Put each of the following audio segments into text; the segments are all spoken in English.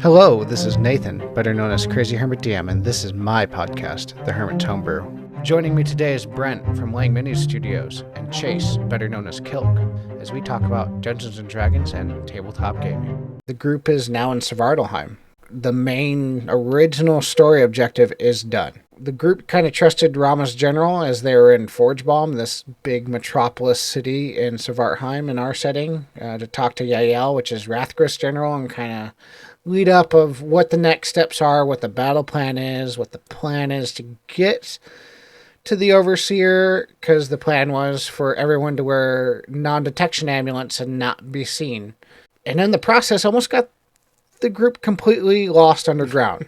Hello, this is Nathan, better known as CrazyhermitDM, and this is my podcast, The Hermit's Homebrew. Joining me today is Brent from Lang Mini Studios, and Chase, better known as Kilk, as we talk about Dungeons & Dragons and tabletop gaming. The group is now in Svartalheim. The main original story objective is done. The group kind of trusted Ramah's general as they were in Forgebaum, this big metropolis city in Svartalheim in our setting, to talk to Yael, which is Rathgris general, and kind of lead up of what the next steps are, what the battle plan is, what the plan is to get to the overseer, because the plan was for everyone to wear non-detection amulets and not be seen. And in the process, almost got the group completely lost underground.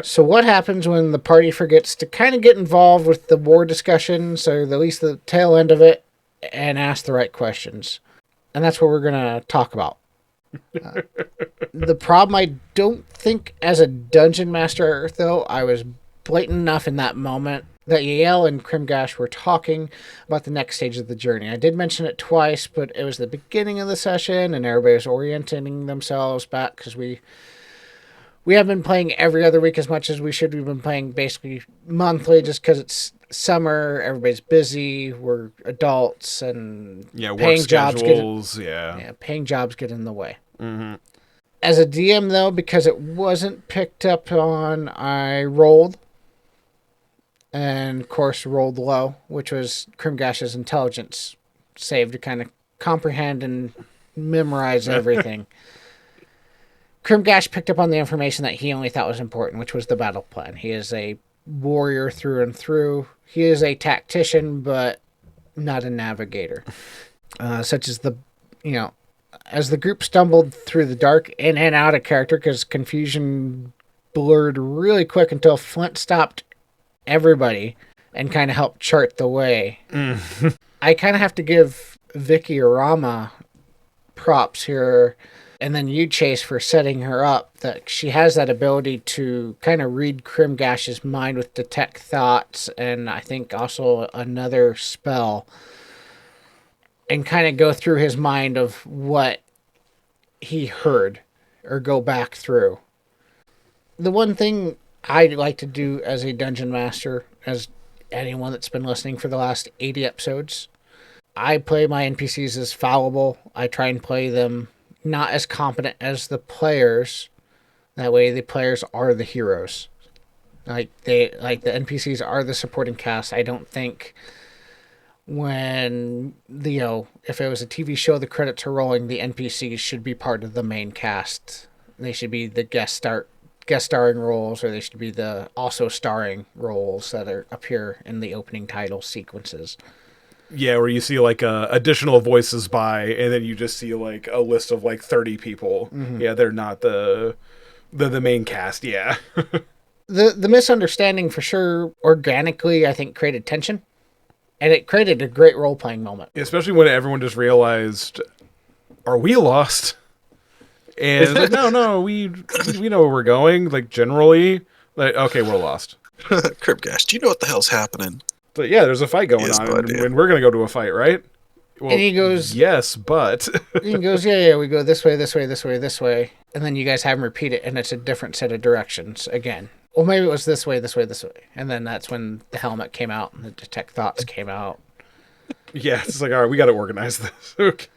So what happens when the party forgets to kind of get involved with the war discussions, or at least the tail end of it, and ask the right questions? And that's what we're going to talk about. The problem, I don't think as a dungeon master, though, I was blatant enough in that moment that Yael and Kremjash were talking about the next stage of the journey. I did mention it twice, but it was the beginning of the session, and everybody was orienting themselves back, because we have been playing every other week as much as we should. We've been playing basically monthly just because it's summer, everybody's busy, we're adults, and work schedules, paying jobs get in the way. Mm-hmm. As a DM, though, because it wasn't picked up on, I rolled. And, of course, rolled low, which was Kremjash's intelligence save to kind of comprehend and memorize everything. Kremjash picked up on the information that he only thought was important, which was the battle plan. He is a warrior through and through. He is a tactician, but not a navigator. Such as as the group stumbled through the dark in and out of character, because confusion blurred really quick until Flint stopped everybody and kind of helped chart the way. I kind of have to give Vicky or Ramah props here, and then you, Chase, for setting her up, that she has that ability to kind of read Kremjash's mind with detect thoughts, and I think also another spell, and kind of go through his mind of what he heard or go back through. The one thing I like to do as a dungeon master, as anyone that's been listening for the last 80 episodes, I play my NPCs as fallible. I try and play them not as competent as the players. That way the players are the heroes. The NPCs are the supporting cast. I don't think when if it was a TV show, the credits are rolling, the NPCs should be part of the main cast. They should be the guest starring roles, or they should be the also starring roles that appear in the opening title sequences. Yeah, where you see additional voices by, and then you just see a list of 30 people. Mm-hmm. Yeah, they're not the main cast. Yeah. The misunderstanding for sure organically, I think, created tension, and it created a great role playing moment. Especially when everyone just realized, are we lost? And it's no, we know where we're going. Generally, okay, we're lost. Kremjash, do you know what the hell's happening? But yeah, there's a fight going on, and we're gonna go to a fight, right? Well, and he goes, yes, but he goes, yeah, we go this way, this way, this way, this way, and then you guys have him repeat it, and it's a different set of directions again. Well, maybe it was this way, this way, this way, and then that's when the helmet came out and the detect thoughts came out. Yeah, it's all right, we got to organize this. Okay.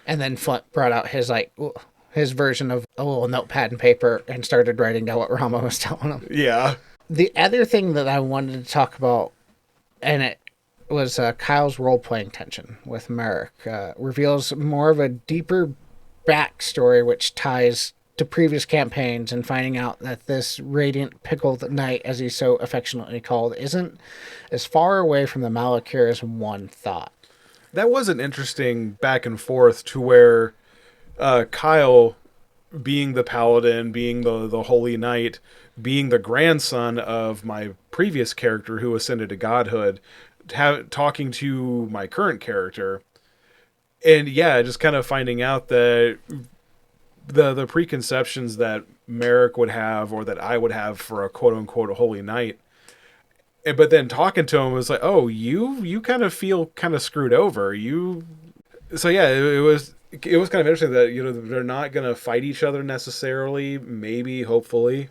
And then Flint brought out his version of a little notepad and paper and started writing down what Ramah was telling him. Yeah. The other thing that I wanted to talk about, and it was Kyle's role-playing tension with Merrick, reveals more of a deeper backstory which ties to previous campaigns, and finding out that this radiant pickled knight, as he's so affectionately called, isn't as far away from the Malakir as one thought. That was an interesting back and forth to where Kyle, being the paladin, being the holy knight, being the grandson of my previous character who ascended to godhood, talking to my current character, and just kind of finding out that the preconceptions that Merrick would have, or that I would have for a quote-unquote holy knight, but then talking to him was like, oh, you kind of feel kind of screwed over. So yeah, it was it was kind of interesting that, they're not going to fight each other necessarily, maybe, hopefully.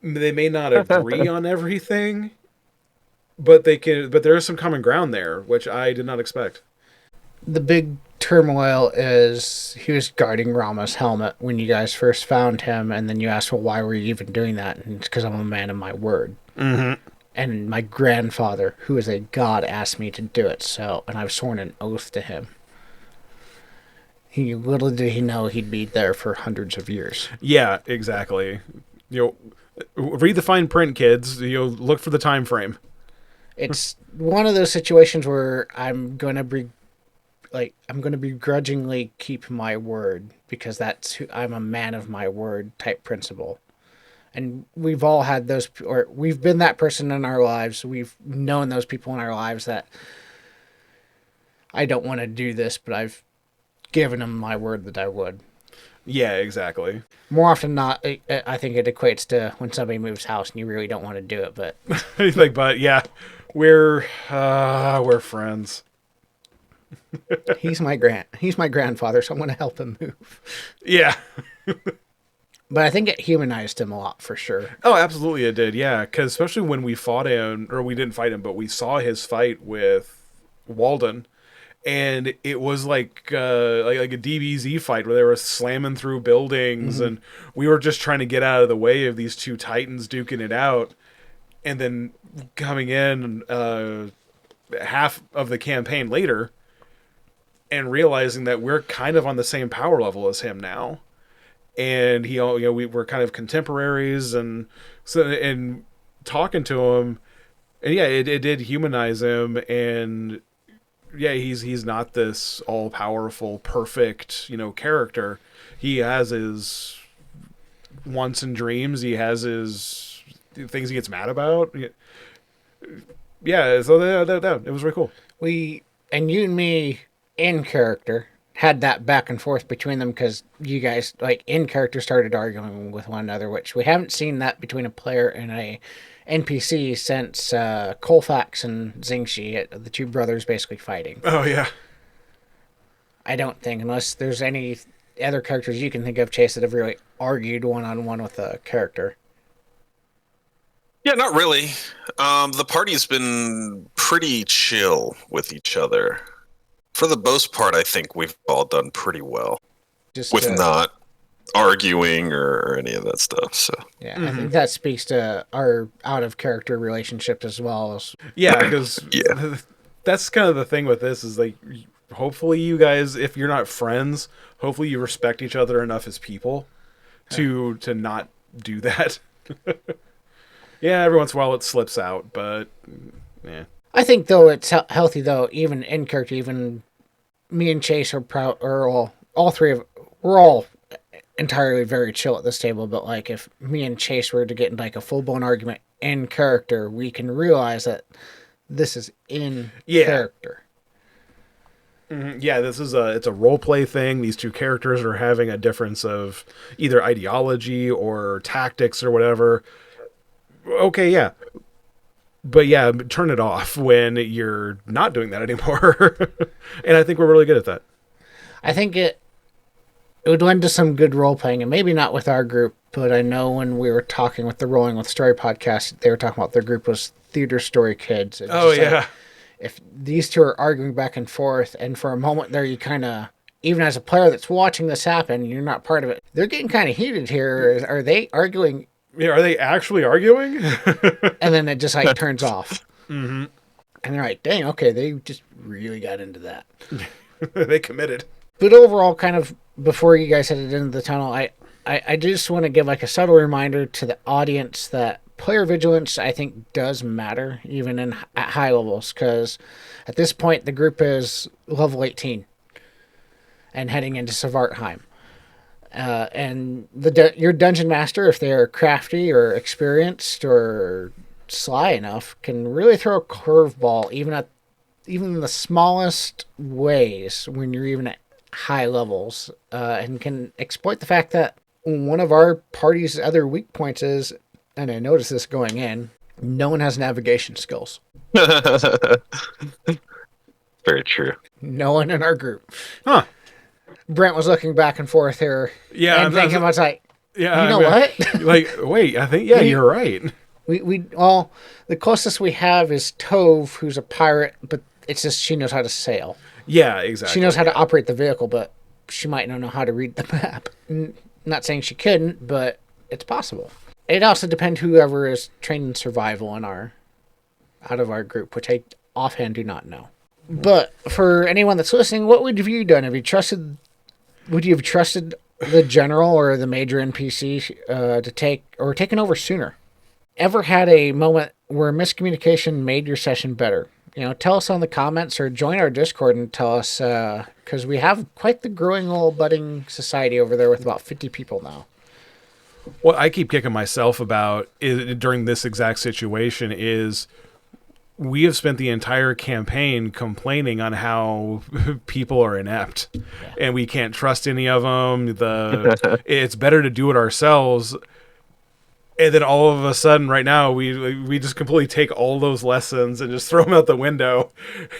They may not agree on everything, but there is some common ground there, which I did not expect. The big turmoil is he was guarding Ramah's helmet when you guys first found him, and then you asked, well, why were you even doing that? And it's because I'm a man of my word. Mm-hmm. And my grandfather, who is a god, asked me to do it, and I've sworn an oath to him. Little did he know he'd be there for hundreds of years. Yeah, exactly. Read the fine print, kids. Look for the time frame. It's one of those situations where I'm going to begrudgingly keep my word, because I'm a man of my word type principle. And we've all had those, or we've been that person in our lives. We've known those people in our lives that I don't want to do this, but I've given them my word that I would. Yeah, exactly. More often than not, I think it equates to when somebody moves house and you really don't want to do it, but but yeah, we're friends. he's my grandfather, so I'm going to help him move. Yeah. But I think it humanized him a lot, for sure. Oh, absolutely it did, yeah. Because especially when we fought him, or we didn't fight him, but we saw his fight with Walden, and it was like a DBZ fight where they were slamming through buildings, and we were just trying to get out of the way of these two titans duking it out, and then coming in half of the campaign later and realizing that we're kind of on the same power level as him now. And we were kind of contemporaries, and talking to him, and yeah, it did humanize him, and yeah, he's not this all powerful, perfect, character. He has his wants and dreams. He has his things he gets mad about. Yeah, so that it was really cool. You and me in character had that back and forth between them, because you guys, in character, started arguing with one another, which we haven't seen that between a player and a NPC since Colfax and Xingxi, the two brothers basically fighting. Oh, yeah. I don't think, unless there's any other characters you can think of, Chase, that have really argued one-on-one with a character. Yeah, not really. The party's been pretty chill with each other. For the most part, I think we've all done pretty well with not arguing or any of that stuff. So yeah, I think that speaks to our out-of-character relationship as well. Yeah, because that's kind of the thing with this is, hopefully you guys, if you're not friends, hopefully you respect each other enough as people to not do that. Yeah, every once in a while it slips out, but yeah. I think, though, it's healthy, though, even in character, even me and Chase are proud, or all three of, we're all entirely very chill at this table, but, if me and Chase were to get in, a full-blown argument in character, we can realize that this is in character. Mm-hmm. Yeah, it's a role-play thing. These two characters are having a difference of either ideology or tactics or whatever. Okay, yeah. But yeah, turn it off when you're not doing that anymore. And I think we're really good at that. I think it would lend to some good role-playing, and maybe not with our group, but I know when we were talking with the Rolling with Story podcast, they were talking about their group was Theater Story Kids. Oh, yeah. If these two are arguing back and forth, and for a moment there you kind of, even as a player that's watching this happen, you're not part of it, they're getting kind of heated here. Are they arguing? Yeah, are they actually arguing? And then it just turns off. Mm-hmm. And they're like, dang, okay, they just really got into that. They committed. But overall, kind of, before you guys headed into the tunnel, I just want to give a subtle reminder to the audience that player vigilance, I think, does matter, even at high levels, because at this point, the group is level 18 and heading into Svartalheim. And your dungeon master, if they're crafty or experienced or sly enough, can really throw a curveball even in the smallest ways when you're even at high levels, and can exploit the fact that one of our party's other weak points is, and I noticed this going in, no one has navigation skills. Very true. No one in our group. Huh. Brent was looking back and forth here. Yeah. And thinking, I was like, yeah. you know what? Like, wait, I think, you're right. Well, the closest we have is Tove, who's a pirate, but it's just she knows how to sail. Yeah, exactly. She knows how to operate the vehicle, but she might not know how to read the map. Not saying she couldn't, but it's possible. It also depends whoever is trained in survival out of our group, which I offhand do not know. But for anyone that's listening, what would you have done? Would you have trusted the general or the major NPC to taken over sooner? Ever had a moment where miscommunication made your session better? Tell us in the comments or join our Discord and tell us, because we have quite the growing little budding society over there with about 50 people now. What I keep kicking myself about during this exact situation is we have spent the entire campaign complaining on how people are inept and we can't trust any of them. It's better to do it ourselves. And then all of a sudden, right now, we just completely take all those lessons and just throw them out the window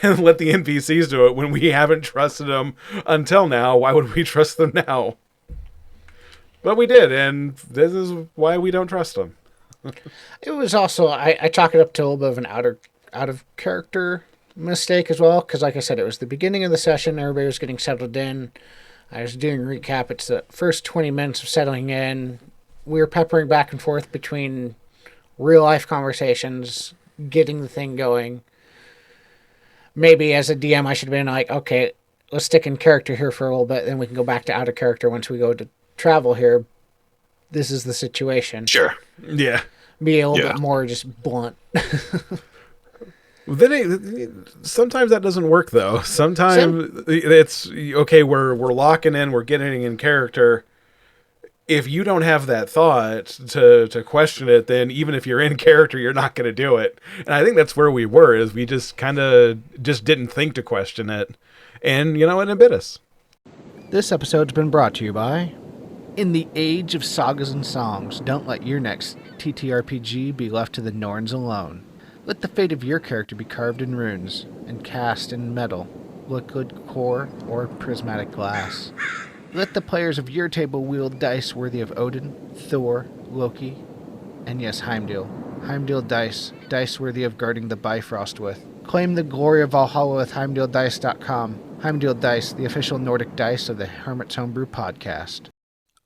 and let the NPCs do it when we haven't trusted them until now. Why would we trust them now? But we did, and this is why we don't trust them. It was also, I chalk it up to a little bit of an out of character mistake as well, because like I said, it was the beginning of the session. Everybody was getting settled in. I was doing a recap. It's the first 20 minutes of settling in. We were peppering back and forth between real-life conversations, getting the thing going. Maybe as a DM, I should have been like, okay, let's stick in character here for a little bit, then we can go back to out of character once we go to travel here. This is the situation. Sure. Yeah. Be a little bit more just blunt. Sometimes that doesn't work, though. Sometimes it's, okay, we're locking in, we're getting in character. If you don't have that thought to question it, then even if you're in character, you're not going to do it. And I think that's where we were, is we just kind of just didn't think to question it. And, it bit us. This episode's been brought to you by... In the age of sagas and songs, don't let your next TTRPG be left to the Norns alone. Let the fate of your character be carved in runes and cast in metal, liquid core, or prismatic glass. Let the players of your table wield dice worthy of Odin, Thor, Loki, and yes, Heimdall. Heimdall dice worthy of guarding the Bifrost with. Claim the glory of Valhalla with HeimdallDice.com. Heimdall Dice, the official Nordic dice of the Hermit's Homebrew podcast.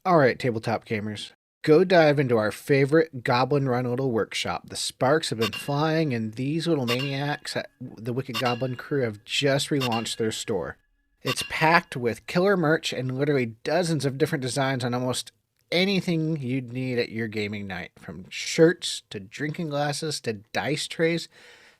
Alright, tabletop gamers. Go dive into our favorite Goblin Run little workshop. The sparks have been flying, and these little maniacs at the Wicked Goblin crew have just relaunched their store. It's packed with killer merch and literally dozens of different designs on almost anything you'd need at your gaming night. From shirts to drinking glasses to dice trays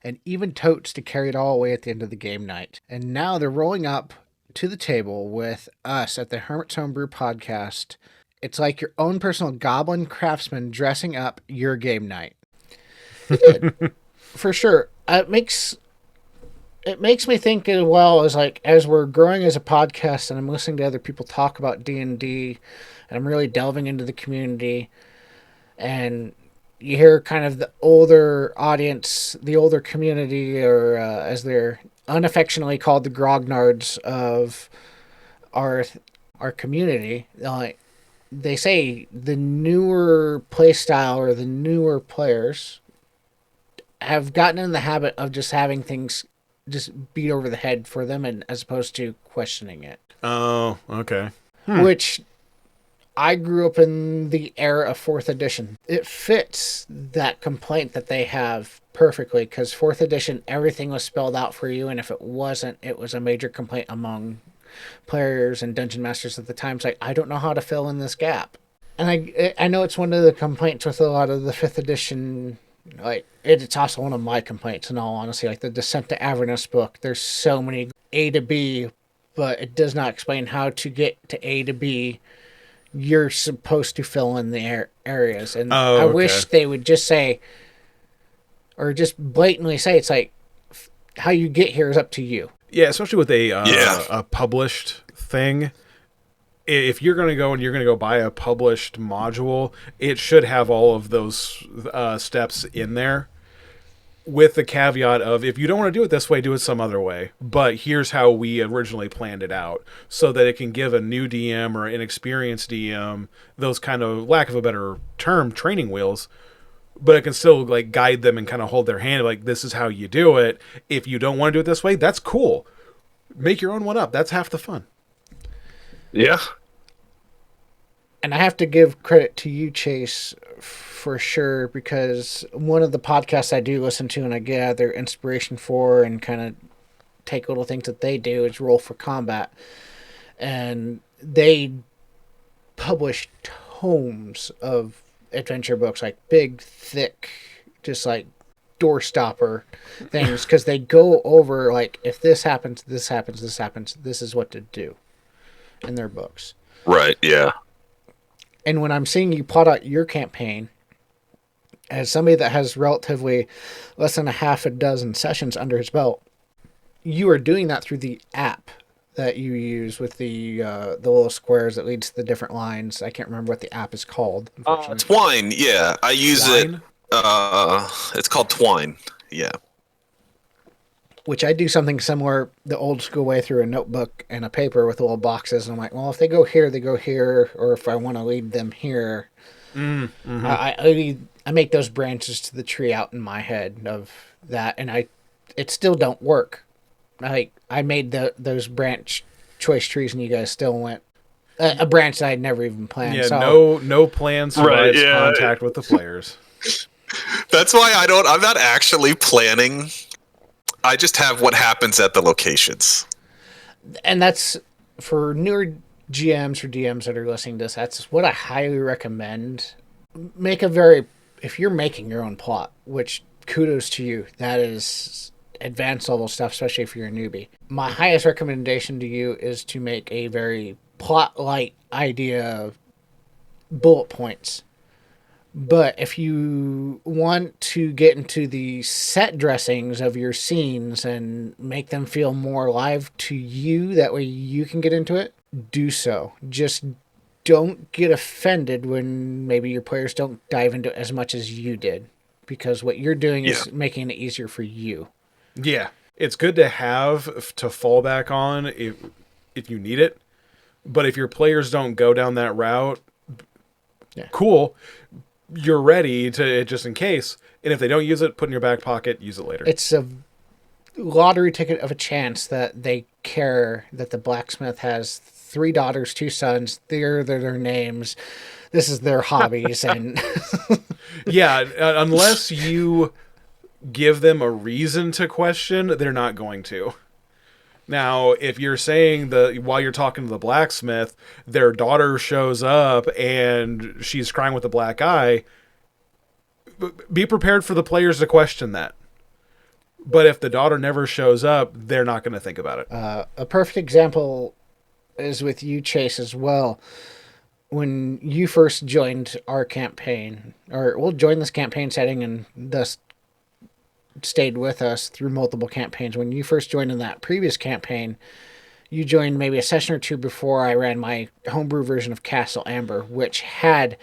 and even totes to carry it all away at the end of the game night. And now they're rolling up to the table with us at the Hermit's Homebrew podcast. It's like your own personal goblin craftsman dressing up your game night. For sure. It makes me think as well as we're growing as a podcast and I'm listening to other people talk about D&D and I'm really delving into the community and you hear kind of the older audience, the older community, or as they're unaffectionately called, the grognards of our community. They say the newer play style or the newer players have gotten in the habit of just having things just beat over the head for them, and as opposed to questioning it. Oh, okay. Which I grew up in the era of 4th edition. It fits that complaint that they have perfectly, because 4th edition, everything was spelled out for you, and if it wasn't, it was a major complaint among players and dungeon masters at the time. It's like, I don't know how to fill in this gap. And I know it's one of the complaints with a lot of the 5th edition. It's also one of my complaints, in all honesty. Like the Descent to Avernus book, there's so many A to B, but it does not explain how to get to A to B. You're supposed to fill in the areas. And I wish they would just say, or just blatantly say, it's like, how you get here is up to you. Yeah, especially with a published thing. If you're going to go and you're going to go buy a published module, it should have all of those steps in there. with the caveat of, if you don't want to do it this way, do it some other way. But here's how we originally planned it out, so that it can give a new DM or inexperienced DM those kind of, lack of a better term, training wheels. But it can still like guide them and kind of hold their hand, like, this is how you do it. If you don't want to do it this way, that's cool. Make your own one up. That's half the fun. Yeah. And I have to give credit to you, Chase, for sure, because one of the podcasts I do listen to and I gather inspiration for and kind of take little things that they do is Roll for Combat. And they publish tomes of adventure books, like big, thick, just like door stopper things, because they go over, like, if this happens, this happens, this happens, this is what to do in their books. Right, yeah. And when I'm seeing you plot out your campaign, as somebody that has relatively less than a half a dozen sessions under his belt, you are doing that through the app that you use with the little squares that leads to the different lines. I can't remember what the app is called. Twine, yeah. I use Twine? it. It's called Twine, yeah. Which I do something similar the old school way through a notebook and a paper with little boxes. And I'm like, well, if they go here, they go here. Or if I want to lead them here, Mm-hmm. I make those branches to the tree out in my head of that. And it still don't work. I made those branch choice trees and you guys still went a branch that I'd never even planned. Yeah, so, no plan survives contact with the players. That's why I'm not actually planning. I just have what happens at the locations. And that's for newer GMs or DMs that are listening to this. That's what I highly recommend. If you're making your own plot, which kudos to you, that is advanced level stuff, especially if you're a newbie. My highest recommendation to you is to make a very plot light idea of bullet points. But if you want to get into the set dressings of your scenes and make them feel more alive to you, that way you can get into it, do so. Just don't get offended when maybe your players don't dive into it as much as you did, because what you're doing is making it easier for you. Yeah, it's good to have to fall back on if you need it. But if your players don't go down that route, cool. You're ready to, just in case. And if they don't use it, put it in your back pocket, use it later. It's a lottery ticket of a chance that they care that the blacksmith has 3 daughters, 2 sons. They're their names. This is their hobbies. And yeah, unless you give them a reason to question, they're not going to. Now, if you're saying while you're talking to the blacksmith, their daughter shows up and she's crying with a black eye, be prepared for the players to question that. But if the daughter never shows up, they're not going to think about it. A perfect example is with you, Chase, as well. When you first joined our campaign, or we'll join this campaign setting and thus stayed with us through multiple campaigns. When you first joined in that previous campaign, you joined maybe a session or two before I ran my homebrew version of Castle Amber, which had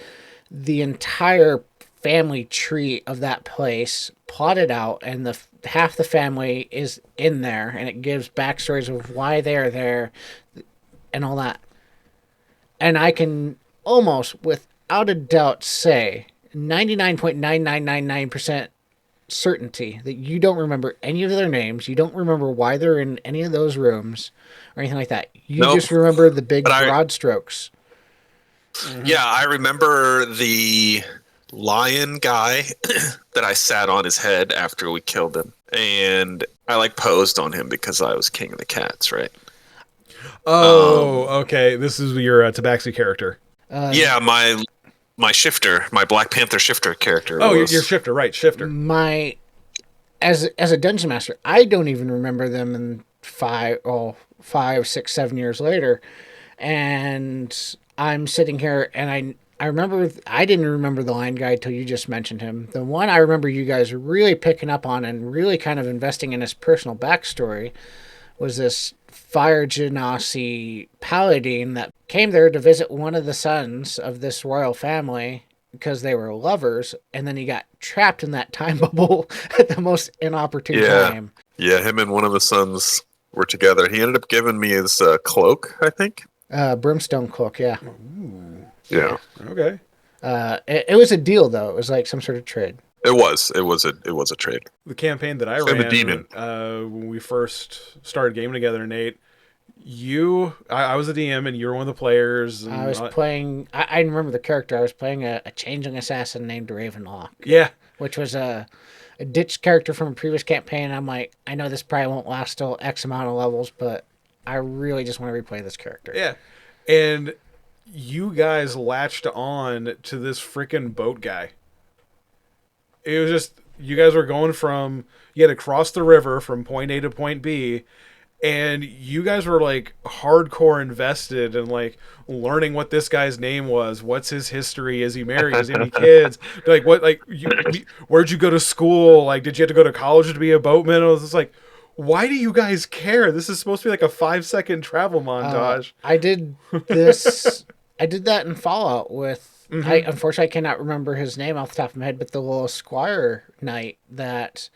the entire family tree of that place plotted out, and half the family is in there, and it gives backstories of why they are there and all that. And I can almost without a doubt say 99.9999% certainty that you don't remember any of their names, you don't remember why they're in any of those rooms or anything like that. You just remember the big broad strokes. Yeah, I remember the lion guy that I sat on his head after we killed him, and I posed on him because I was king of the cats, right? Oh, okay. This is your Tabaxi character. Yeah, my shifter, my Black Panther shifter character. Oh, your shifter, right? Shifter. As a dungeon master, I don't even remember them in 5, 6, 7 years later, and I'm sitting here and I remember I didn't remember the line guy till you just mentioned him. The one I remember you guys really picking up on and really kind of investing in his personal backstory was this Fire Genasi paladin that came there to visit one of the sons of this royal family because they were lovers, and then he got trapped in that time bubble at the most inopportune time. Yeah, him and one of his sons were together. He ended up giving me his cloak, I think. Brimstone cloak, yeah. Ooh. Yeah. Okay. It was a deal, though. It was like some sort of trade. It was a trade. The campaign that I So the ran demon. when we first started gaming together, Nate, I was the DM and you were one of the players. And I was playing. I remember the character. I was playing a changeling assassin named Ravenlock. Yeah. Which was a ditched character from a previous campaign. I'm like, I know this probably won't last till X amount of levels, but I really just want to replay this character. Yeah. And you guys latched on to this freaking boat guy. It was just, you guys were going you had to cross the river from point A to point B, and you guys were like hardcore invested in like learning what this guy's name was, what's his history, is he married, has he any kids, like what, like where'd you go to school, like did you have to go to college to be a boatman? I was just like, why do you guys care? This is supposed to be like a 5-second travel montage. I did this. I did that in Fallout with. Mm-hmm. I unfortunately cannot remember his name off the top of my head, but the little squire knight that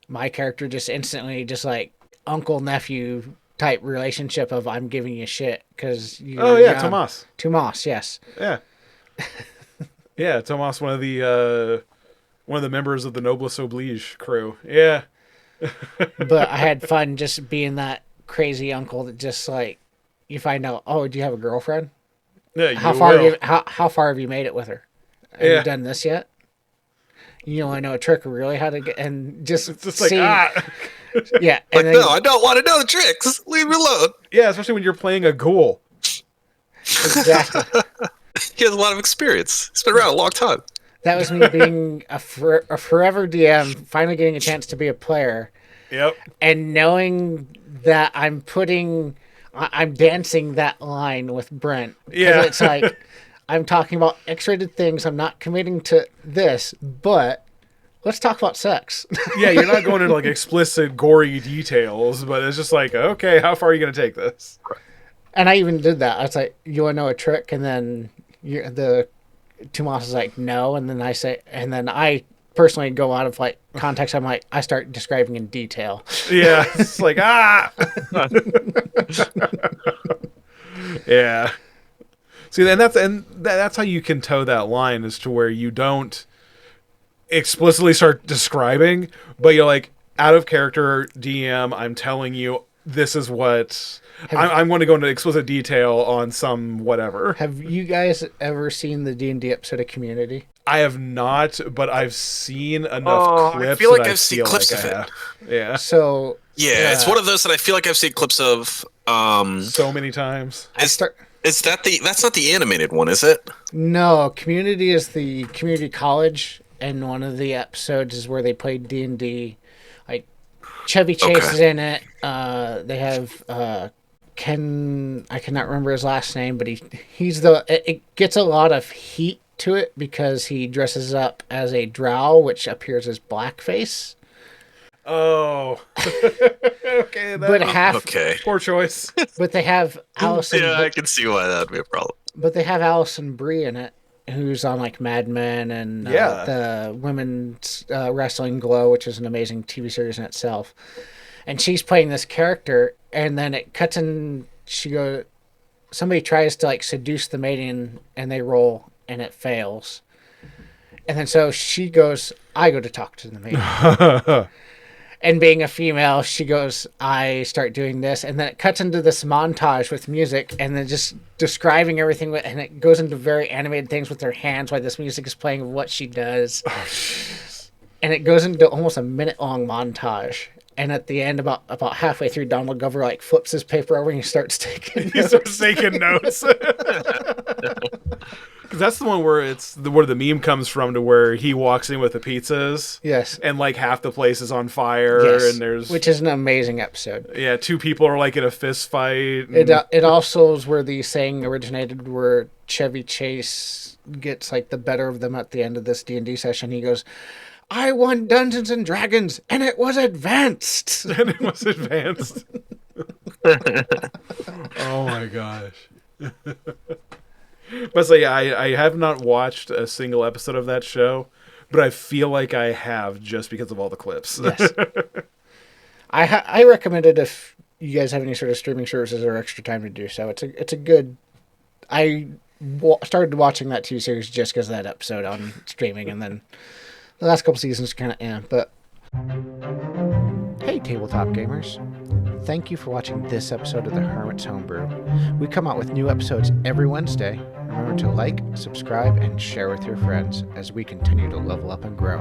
my character just instantly just like uncle nephew type relationship of I'm giving you shit because you. Oh yeah, Tomas, yes. Yeah. Yeah, Tomas, one of the members of the Noblesse Oblige crew. Yeah. But I had fun just being that crazy uncle that just like you find out, oh, do you have a girlfriend? Yeah, how far have you made it with her? Have you done this yet? You only know a trick or really how to get and just like yeah. Like, then, no, I don't want to know the tricks. Leave me alone. Yeah, especially when you're playing a ghoul. Exactly. He has a lot of experience. He's been around a long time. That was me being a forever DM, finally getting a chance to be a player. Yep. And knowing that I'm dancing that line with Brent. Yeah. It's like, I'm talking about X-rated things. I'm not committing to this, but let's talk about sex. Yeah, you're not going into like explicit, gory details, but it's just like, okay, how far are you going to take this? And I even did that. I was like, you want to know a trick? And then Tomas is like, no. And then I personally go out of like context. I'm like, I start describing in detail. Yeah, it's like yeah. See, and that's how you can toe that line, is to where you don't explicitly start describing, but you're like, out of character DM, I'm telling you this is what I'm going to go into explicit detail on some whatever. Have you guys ever seen the D&D episode of Community? I have not, but I've seen enough clips. I feel like I've seen clips of it. Yeah. So it's one of those that I feel like I've seen clips of. So many times. That's not the animated one, is it? No, Community is the community college, and one of the episodes is where they play D&D. Like Chevy Chase is in it. They have Ken. I cannot remember his last name, but he's it gets a lot of heat to it because he dresses up as a drow, which appears as blackface. Oh. Okay. Poor choice. But they have Allison. Yeah, I can see why that would be a problem. But they have Allison Brie in it, who's on like Mad Men and the Women's Wrestling Glow, which is an amazing TV series in itself. And she's playing this character, and then it cuts in. Somebody tries to like seduce the maiden, and they roll, and it fails. And then so she goes, I go to talk to the maiden. And being a female, she goes, I start doing this. And then it cuts into this montage with music and then just describing everything. And it goes into very animated things with her hands while this music is playing of what she does. Oh, and it goes into almost a minute-long montage. And at the end, about halfway through, Donald Glover like flips his paper over and he starts taking notes. Because that's the one where where the meme comes from, to where he walks in with the pizzas. Yes. And like half the place is on fire. Yes. And which is an amazing episode. Yeah, two people are like in a fist fight. It also is where the saying originated, where Chevy Chase gets like the better of them at the end of this D&D session. He goes, I won Dungeons and Dragons, and it was advanced. And it was advanced. Oh my gosh. But say I have not watched a single episode of that show, but I feel like I have just because of all the clips. Yes. I recommend it if you guys have any sort of streaming services or extra time to do so. It's a good. I started watching that TV series just because of that episode on streaming, and then the last couple seasons kind of but hey, tabletop gamers. Thank you for watching this episode of the Hermit's Homebrew. We come out with new episodes every Wednesday. Remember to like, subscribe, and share with your friends as we continue to level up and grow.